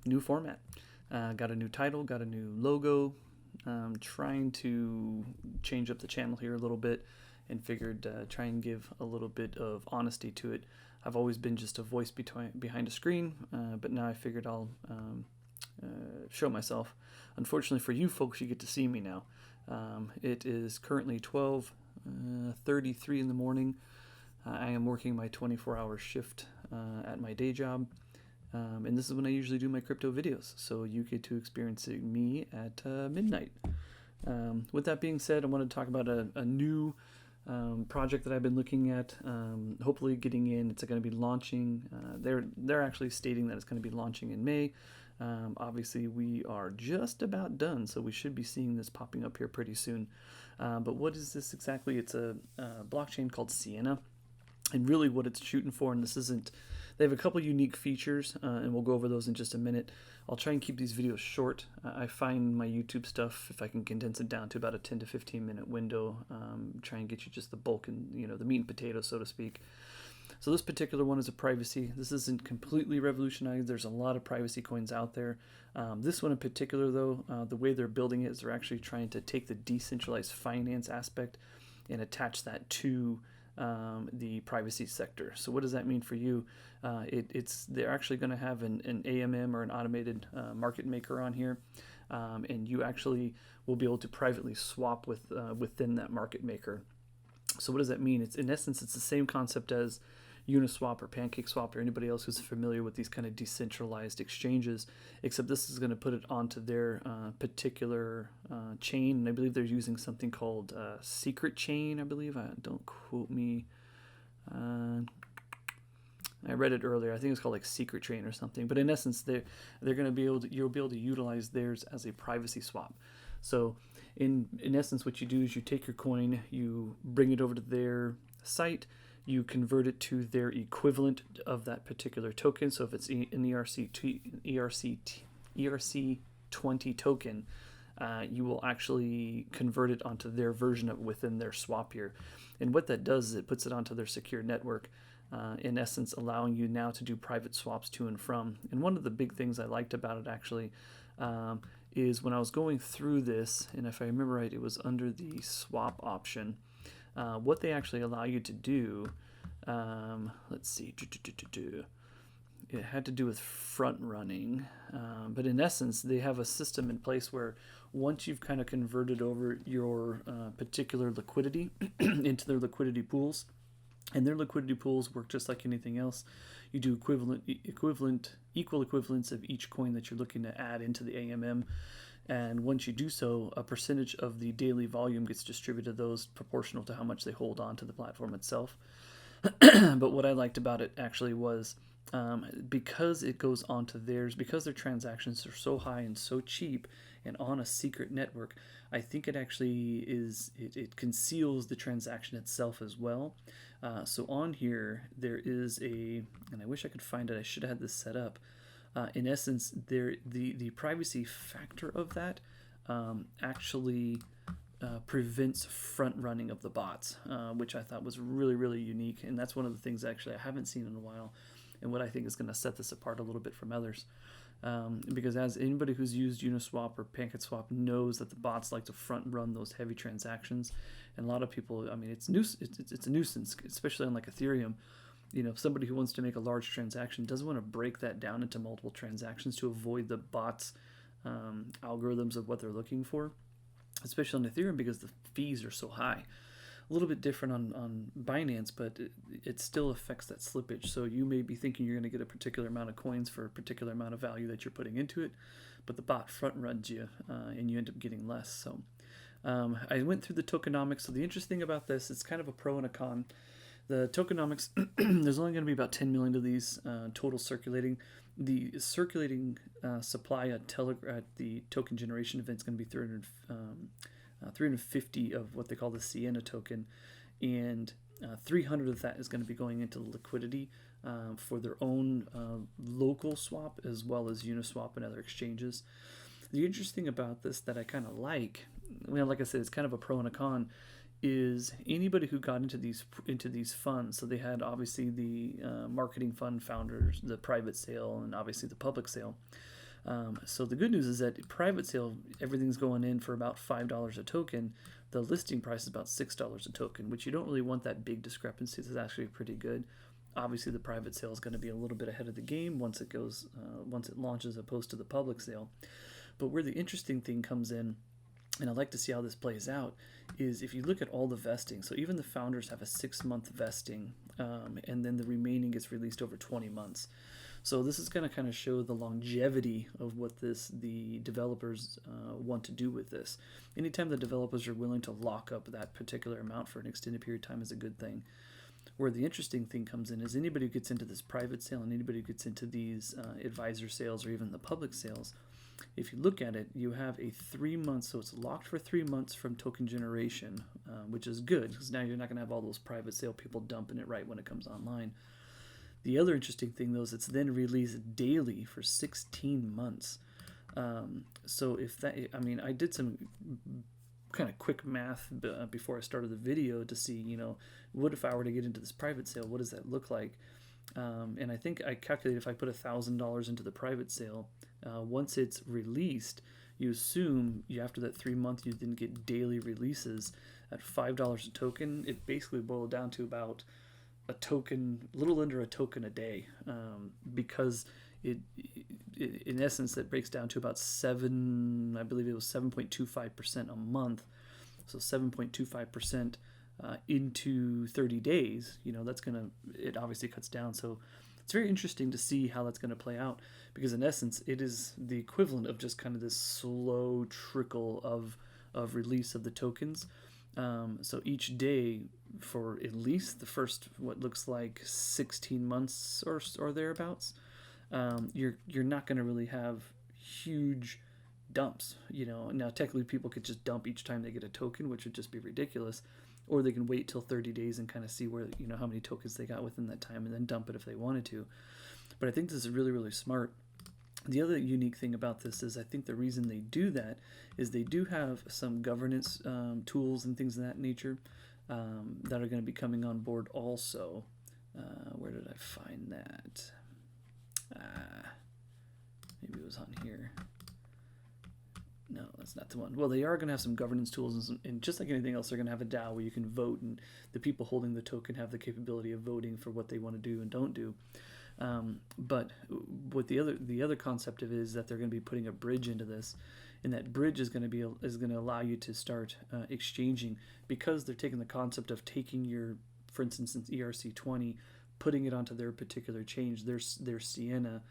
new format. Got a new title, got a new logo. Trying to change up the channel here a little bit, and figured try and give a little bit of honesty to it. I've always been just a voice behind a screen, but now I figured I'll show myself. Unfortunately for you folks, you get to see me now. It is currently 12:33 in the morning. I am working my 24-hour shift at my day job, and this is when I usually do my crypto videos, so you get to experience me at midnight. With that being said, I want to talk about a new project that I've been looking at, hopefully getting in. It's going to be launching. They're actually stating that it's going to be launching in May. Obviously, we are just about done, so we should be seeing this popping up here pretty soon. But what is this exactly? It's a blockchain called Sienna, and really what it's shooting for, and this isn't, they have a couple unique features, and we'll go over those in just a minute. I'll try and keep these videos short. I find my YouTube stuff, if I can condense it down to about a 10 to 15 minute window, try and get you just the bulk and the meat and potatoes, so to speak. So this particular one is a privacy. This isn't completely revolutionized. There's a lot of privacy coins out there. This one in particular, though, the way they're building it is they're actually trying to take the decentralized finance aspect and attach that to the privacy sector. So what does that mean for you? They're actually going to have an AMM, or an automated market maker, on here, and you actually will be able to privately swap within that market maker. So what does that mean? In essence, it's the same concept as Uniswap or PancakeSwap or anybody else who's familiar with these kind of decentralized exchanges, except this is going to put it onto their particular chain. And I believe they're using something called Secret Chain, I believe. Don't quote me. I read it earlier. I think it's called like Secret Chain or something. But in essence, they're going to be able to, you'll be able to utilize theirs as a privacy swap. So in essence, what you do is you take your coin, you bring it over to their site, you convert it to their equivalent of that particular token. So if it's an ERC20 token, you will actually convert it onto their version of within their swap here. And what that does is it puts it onto their secure network, in essence allowing you now to do private swaps to and from. And one of the big things I liked about it actually is when I was going through this, and if I remember right, it was under the swap option. What they actually allow you to do, let's see, it had to do with front running, but in essence, they have a system in place where once you've kind of converted over your particular liquidity into their liquidity pools, and their liquidity pools work just like anything else. You do equal equivalents of each coin that you're looking to add into the AMM. And once you do so, a percentage of the daily volume gets distributed to those proportional to how much they hold on to the platform itself. But what I liked about it actually was because it goes onto theirs, because their transactions are so high and so cheap and on a secret network, I think it actually is, it conceals the transaction itself as well. So on here, there is and I wish I could find it, I should have had this set up. In essence, the privacy factor of that actually prevents front running of the bots, which I thought was really, really unique. And that's one of the things actually I haven't seen in a while, and what I think is going to set this apart a little bit from others. Because as anybody who's used Uniswap or PancakeSwap knows that the bots like to front run those heavy transactions, and a lot of people, I mean, it's a nuisance, especially on like Ethereum. Somebody who wants to make a large transaction doesn't want to break that down into multiple transactions to avoid the bots' algorithms of what they're looking for, especially on Ethereum because the fees are so high. A little bit different on Binance, but it still affects that slippage. So you may be thinking you're going to get a particular amount of coins for a particular amount of value that you're putting into it, but the bot front runs you, and you end up getting less. So I went through the tokenomics. So the interesting about this, it's kind of a pro and a con. The tokenomics, there's only going to be about 10 million of these total circulating. The circulating supply at the token generation event is going to be 350 of what they call the Sienna token, and 300 of that is going to be going into liquidity for their own local swap as well as Uniswap and other exchanges. The interesting about this that I kind of like I said, it's kind of a pro and a con, is anybody who got into these funds. So they had obviously the marketing fund founders, the private sale, and obviously the public sale. So the good news is that private sale, everything's going in for about $5 a token. The listing price is about $6 a token, which you don't really want that big discrepancy. It's actually pretty good. Obviously, the private sale is going to be a little bit ahead of the game once it launches, opposed to the public sale. But where the interesting thing comes in, and I'd like to see how this plays out, is if you look at all the vesting. So even the founders have a 6-month vesting, and then the remaining gets released over 20 months. So this is going to kind of show the longevity of what the developers want to do with this. Anytime the developers are willing to lock up that particular amount for an extended period of time is a good thing. Where the interesting thing comes in is anybody who gets into this private sale and anybody who gets into these advisor sales or even the public sales, if you look at it, you have a 3 months, so it's locked for 3 months from token generation, which is good because now you're not going to have all those private sale people dumping it right when it comes online. The other interesting thing, though, is it's then released daily for 16 months. So if that, I mean, I did some kind of quick math before I started the video to see, what if I were to get into this private sale? What does that look like? And I think I calculated if I put $1,000 into the private sale, once it's released, you assume after that 3 months you then get daily releases at $5 a token. It basically boiled down to about a little under a token a day, because it in essence that breaks down to about 7.25% a month. So 7.25% into 30 days, it obviously cuts down. So it's very interesting to see how that's going to play out, because in essence it is the equivalent of just kind of this slow trickle of release of the tokens. So each day for at least the first what looks like 16 months or thereabouts, you're not going to really have huge dumps. Now technically people could just dump each time they get a token, which would just be ridiculous, or they can wait till 30 days and kind of see where how many tokens they got within that time and then dump it if they wanted to. But I think this is really, really smart. The other unique thing about this is I think the reason they do that is they do have some governance tools and things of that nature that are going to be coming on board also. Where did I find that? Maybe it was on here. No, that's not the one. Well, they are going to have some governance tools, and just like anything else, they're going to have a DAO where you can vote, and the people holding the token have the capability of voting for what they want to do and don't do. But what the other concept of it is that they're going to be putting a bridge into this, and that bridge is going to allow you to start exchanging, because they're taking the concept of taking your, for instance, ERC20, putting it onto their particular change, their Sienna,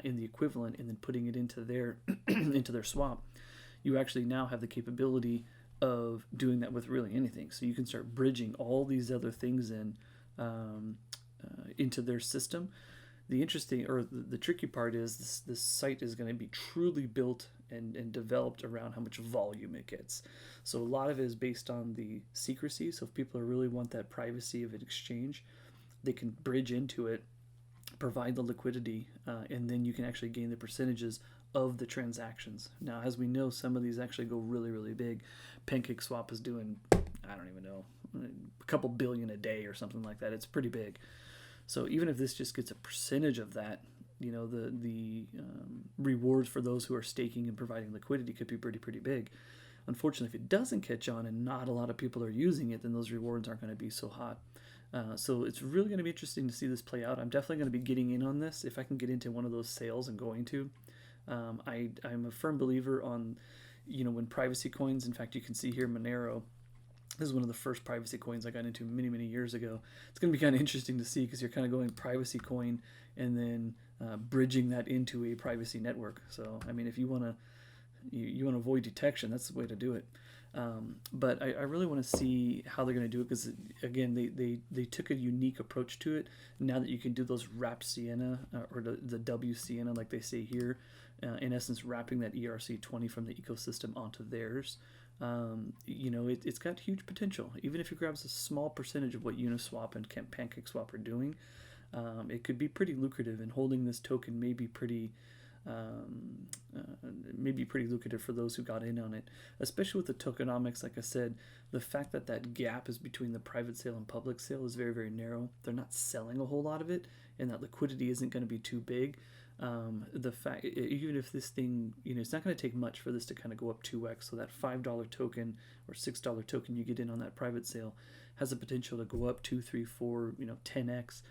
in the equivalent, and then putting it into their into their swap. You actually now have the capability of doing that with really anything. So you can start bridging all these other things into their system. The interesting, or the tricky part is this site is going to be truly built and developed around how much volume it gets. So a lot of it is based on the secrecy. So if people really want that privacy of an exchange, they can bridge into it, provide the liquidity, and then you can actually gain the percentages of the transactions. Now, as we know, some of these actually go really, really big. PancakeSwap is doing, I don't even know, a couple billion a day or something like that. It's pretty big. So even if this just gets a percentage of that, the rewards for those who are staking and providing liquidity could be pretty big. Unfortunately, if it doesn't catch on and not a lot of people are using it, then those rewards aren't going to be so hot. So it's really going to be interesting to see this play out. I'm definitely going to be getting in on this. If I can get into one of those sales, I'm going to. I'm a firm believer on, when privacy coins, in fact, you can see here Monero. This is one of the first privacy coins I got into many years ago. It's going to be kind of interesting to see, because you're kind of going privacy coin and then bridging that into a privacy network. So, I mean, if you want to avoid detection, that's the way to do it. But I really want to see how they're going to do it, because again, they took a unique approach to it. Now that you can do those wrapped Sienna, or the W Sienna, like they say here, in essence wrapping that ERC20 from the ecosystem onto theirs. It's got huge potential. Even if it grabs a small percentage of what Uniswap and PancakeSwap are doing, it could be pretty lucrative, and holding this token may be pretty lucrative for those who got in on it, especially with the tokenomics. Like I said, the fact that gap is between the private sale and public sale is very narrow. They're not selling a whole lot of it, and that liquidity isn't going to be too big. The fact, even if this thing, it's not going to take much for this to kind of go up 2x. So that $5 token or $6 token you get in on that private sale has the potential to go up 2, 3, 4, 10x,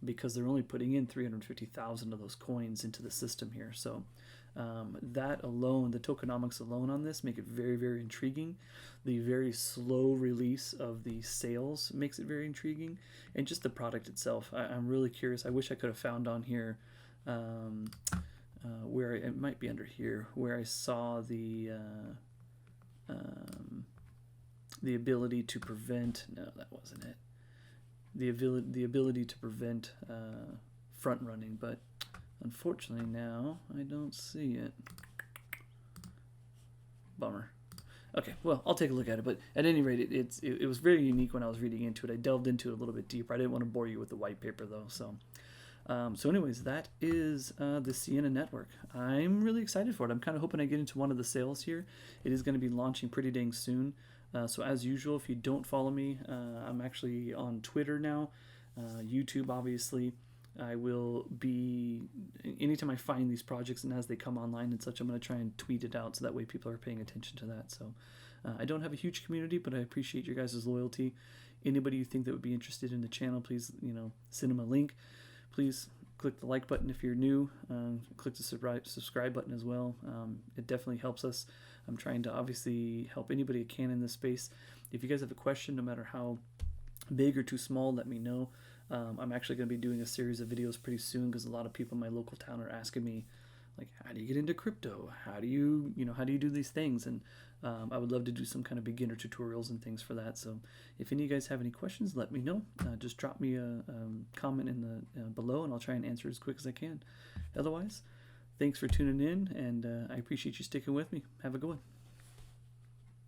because they're only putting in 350,000 of those coins into the system here. So that alone, the tokenomics alone on this make it very, very intriguing. The very slow release of the sales makes it very intriguing, and just the product itself, I'm really curious. I wish I could have found on here where it might be under here, where I saw the ability to prevent. No, that wasn't it. The ability to prevent front running, but unfortunately now I don't see it. Bummer. Okay, well, I'll take a look at it, but at any rate, it was very unique when I was reading into it. I delved into it a little bit deeper. I didn't want to bore you with the white paper though, so. So anyways, that is the Sienna Network. I'm really excited for it. I'm kind of hoping I get into one of the sales here. It is going to be launching pretty dang soon. So as usual, if you don't follow me, I'm actually on Twitter now, YouTube obviously. I will be, anytime I find these projects and as they come online and such, I'm going to try and tweet it out so that way people are paying attention to that. So I don't have a huge community, but I appreciate your guys' loyalty. Anybody you think that would be interested in the channel, please, send them a link. Please click the like button if you're new. Click the subscribe button as well. It definitely helps us. I'm trying to obviously help anybody I can in this space. If you guys have a question, no matter how big or too small, let me know. I'm actually going to be doing a series of videos pretty soon, because a lot of people in my local town are asking me, like, how do you get into crypto? How do you do these things? And I would love to do some kind of beginner tutorials and things for that. So if any of you guys have any questions, let me know. Just drop me a comment in the below, and I'll try and answer as quick as I can. Otherwise, thanks for tuning in, and I appreciate you sticking with me. Have a good one.